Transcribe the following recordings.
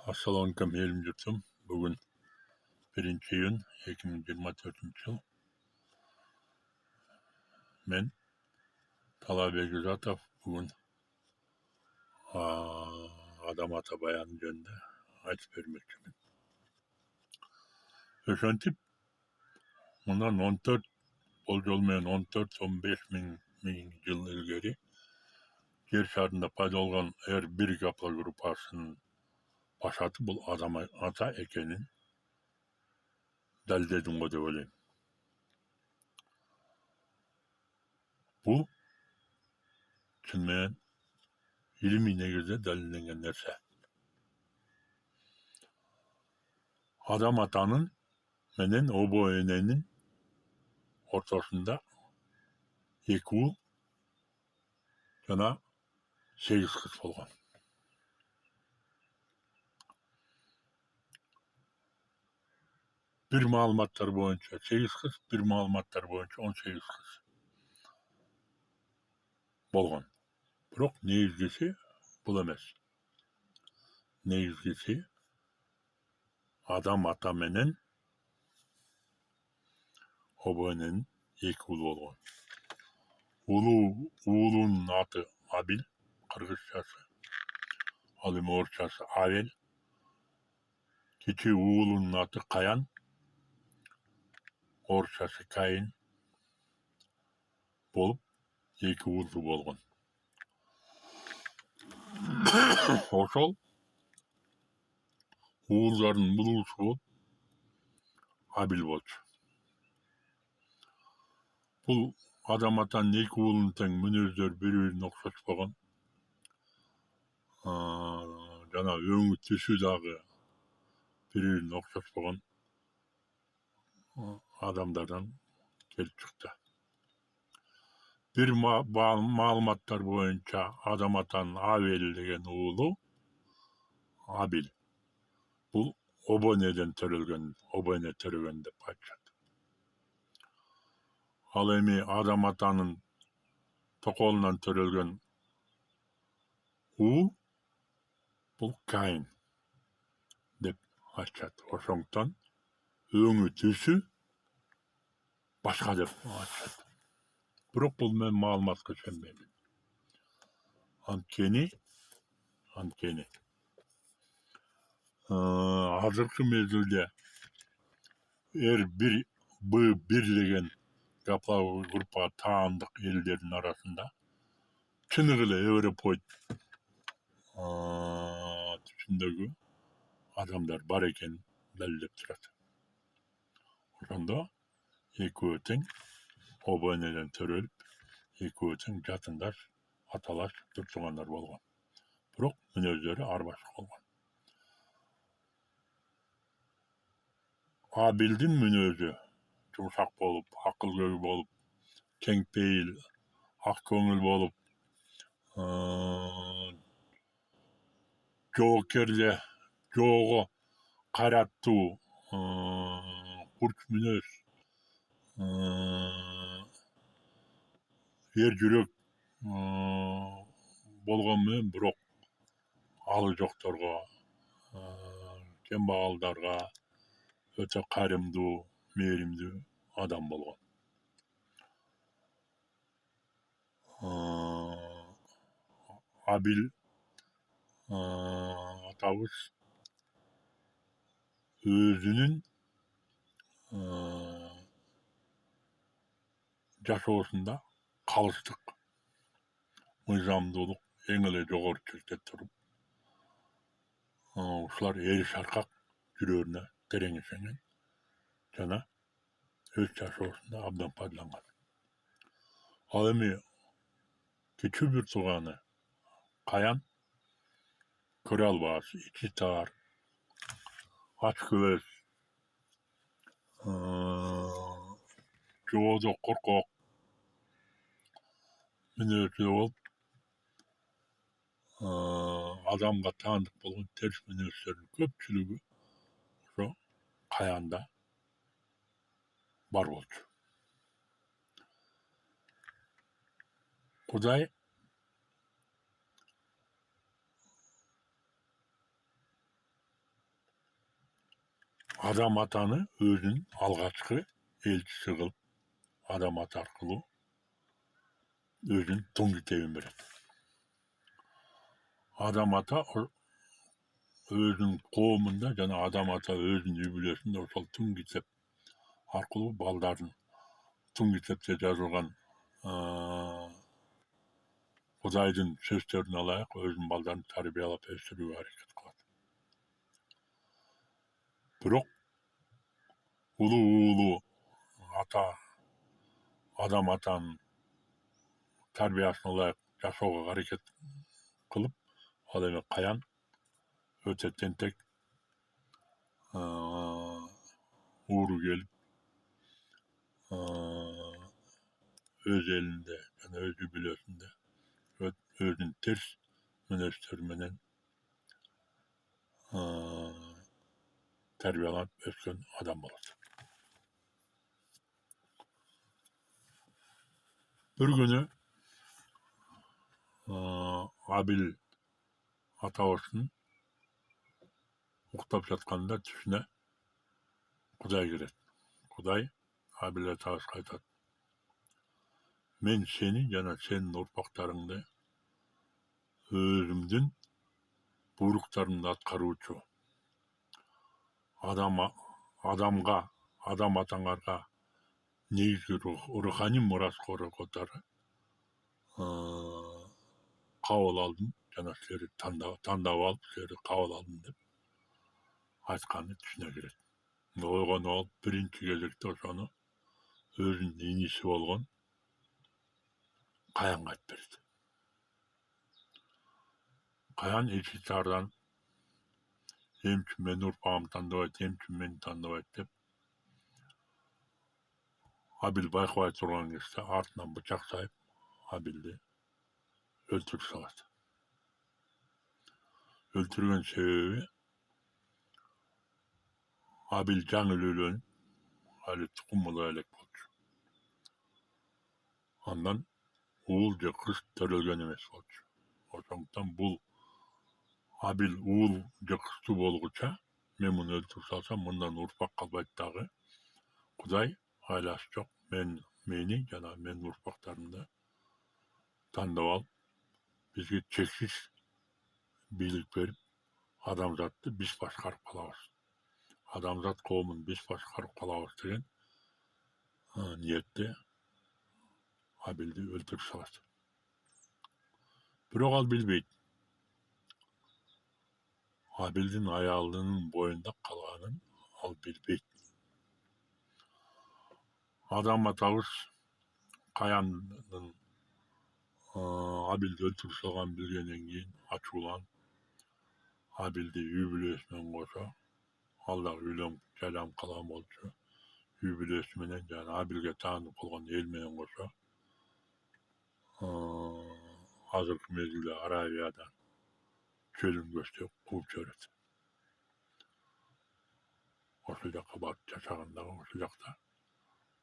Assalamualaikum elim jurtum. Bugün 1-iyun 2024 yıl. Men Talabek Güzatov bugün Adam Ata Bayanı jönünde aytıp bermekçimin. Öşöntüp bundan 14 bolжолмен 14-15 yıl ilgeri yer şarında payda olgan her bir kapla grupasının başatı bu Adam Ata ekenin daldedim o dep ойлойм. Bu çınmeyen ilmi negizde dalillengen nerse. Adam Ata'nın menen Obo Ene'nin ortasında eku jana 8 kız bolgan. Bir malumatlar boyunca 8 kız, bir malumatlar boyunca 18 kız bolgan. Biroq negizgisi bul emes. Negizgisi Adam Ata menen Obo Ene'nin eku ulu bolgan. Уулунун аты Абил, кыргызчасы. Ал эми орусчасы Авел. Кичи уулунун аты Каян, орусчасы Кайын болуп, эки уулу болгон. Ошол уулдардын мулуусу болуп Абил болчу. Бул Адам Атанын эки уулунун тең мүнөздөрү бири-бирине окшошпогон. Жана өңү түсү дагы бири-бирине окшошпогон адамдардан келип чыкты. Bir маалыматтар боюнча Адам Атанын Авел деген уулу Абил. Бул Обо Энеден төрөгөн деп айтышат. Ал эми Адам Атанын токолунан төрөлгөн уу бул Кайын деп айтышат. Ошондуктан өңү түсү башка деп айтышат. Бирок бул мен маалыматка ишенбейм. Анткени азыркы мезгилде бир бирлеген каплау группа таандык элдердин арасында чыныгы эле Европоид түшүндөгү адамдар бар экенин далилдеп турат. Ошондо экөө тең Обо Энеден төрөлүп, экөө тең жакындаш, аталаш, тугандар болгон. Бирок мүнөздөрү ар башка болгон. Абилдин мүнөзү жумшак болуп, акылгөй болуп, кең пейил, ак көңүл болуп, жоокерде жоого кайраттуу, курч мүнөз, эр жүрөк болгон менен бирок алы жокторго, кембагалдарга өтө карымдуу, мээримдүү адам болгон. Абил атабыз өзүнүн жашоосунда калыстык, мыйзамдуулук эң эле жогору чиркте туруп, ушулар эри шаркак жүрөрүнө терең ишенген жана өз жашоосунда абдан пайдаланган. Ал эми кичүү бир тууганы Каян көрө албас, ичи таар, ач көз, жоодо коркок мүнөздүү болуп, адамга таандык болгон терс мүнөздөрдүн көпчүлүгү ошо Каянда бар болчу. Кудай адам атаны өзүнүн алгачкы элчиси кылып, адам ата аркылуу өзүнүн туң китебин берет. Адам ата өзүнүн коомунда жана адам ата өзүнүн үй бүлөсүндө ошол туң китеп аркылуу балдарын туң китепте жазылган Кудайдын сөздөрүнө ылайык өзүнүн балдарын тарбиялап өстүрүүгө аракет кылат. Бирок улуу ата адам атанын тарбиясына ылайык жашоого аракет кылып, ал эми Каян өтө тентек, ууру келип, өз элинде жана өз үй бүлөсүндө өзүнүн терс мүнөздөрү менен тарбияланып өскөн адам болот. Бир күнү Абил атабыздын уктап жатканда түшүнө Кудай кирет. Кудай Абил атабызга айтат: мен сени жана сенин урпактарыңды өзүмдүн буйруктарымды аткаруучу адам атаңарга негизги руханий мураскору кабыл алдым жана силерди тандап алып, силерди кабыл алдым деп айтканы түшүнө кирет. Ойгонуп алып, биринчи кезекте ошону өзүнүн иниси болгон Каянга айтып берет. Каян ичи таарданып, эмчи менин урпагым тандабайт, эмчи мени тандабайт деп Абил байкабай турган кезде артынан бычак сайып Абилди өлтүрүп салат. Өлтүргөн себеби Абил жаңы үйлөнүп, али тукуму элек болчу. Андан уул же кыз төрөлгөн эмес болчу. Ошондуктан бул Абил уул же кыздуу болгуча мен муну өлтүрүп салсам, мындан урпак калбайт дагы. Кудай айласы жок мени жана менин урпактарымды тандап алып, бизге чексиз бийлик берип, адамзатты биз башкарып калабыз. Адамзат коомун биз башкарып калабыз деген ниетте Абилди өлтүрүп салат. Бирок ал билбейт. Абилдин аялынын боюнда калганын ал билбейт. Адам атабыз Каяндын Абилди өлтүрүп салганын билгенден кийин ачууланып, Абилди үй бүлөсү менен кошо, ал дагы үйлөнүп жайланып калган болчу. Үй бүлөсү менен жана Абилге таандык болгон эл менен кошо азыркы мезгилде Аравиядан чөлүн көчтөп кууп жиберет. Ошол жака барып жашагандагы ошол жакта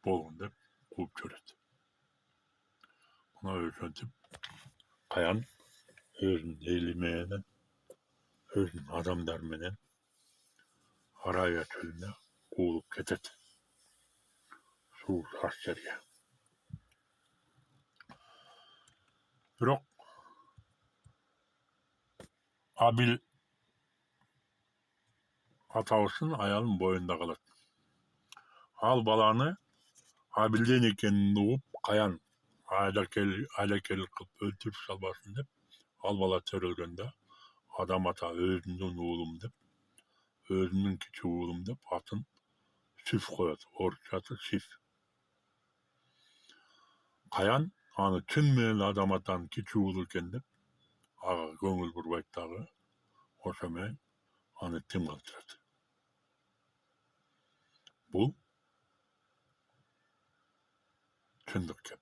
болгон деп кууп жиберет. Мына ошентип Каян өзүнүн эли менен, өзүнүн адамдары менен Аравия чөлүнө куулуп кетет. Суу саш жерге. Бирок Абил атабыздын аялынын боюнда калат. Ал баланы Абилден экенин угуп, Каян айлакелик кылып өлтүрүп салбасын деп, ал бала төрөлгөндө адам ата өзүмдүн уулум деп, өзүмдүн кичи уулум деп атын Сиф коет. Орусчасы Сиф. Каян аны чын менен адам атанын кичи уулу экен деп ага көңүл бурбайт дагы. Ошо менен аны тим калтырат. Бул чындык кеп.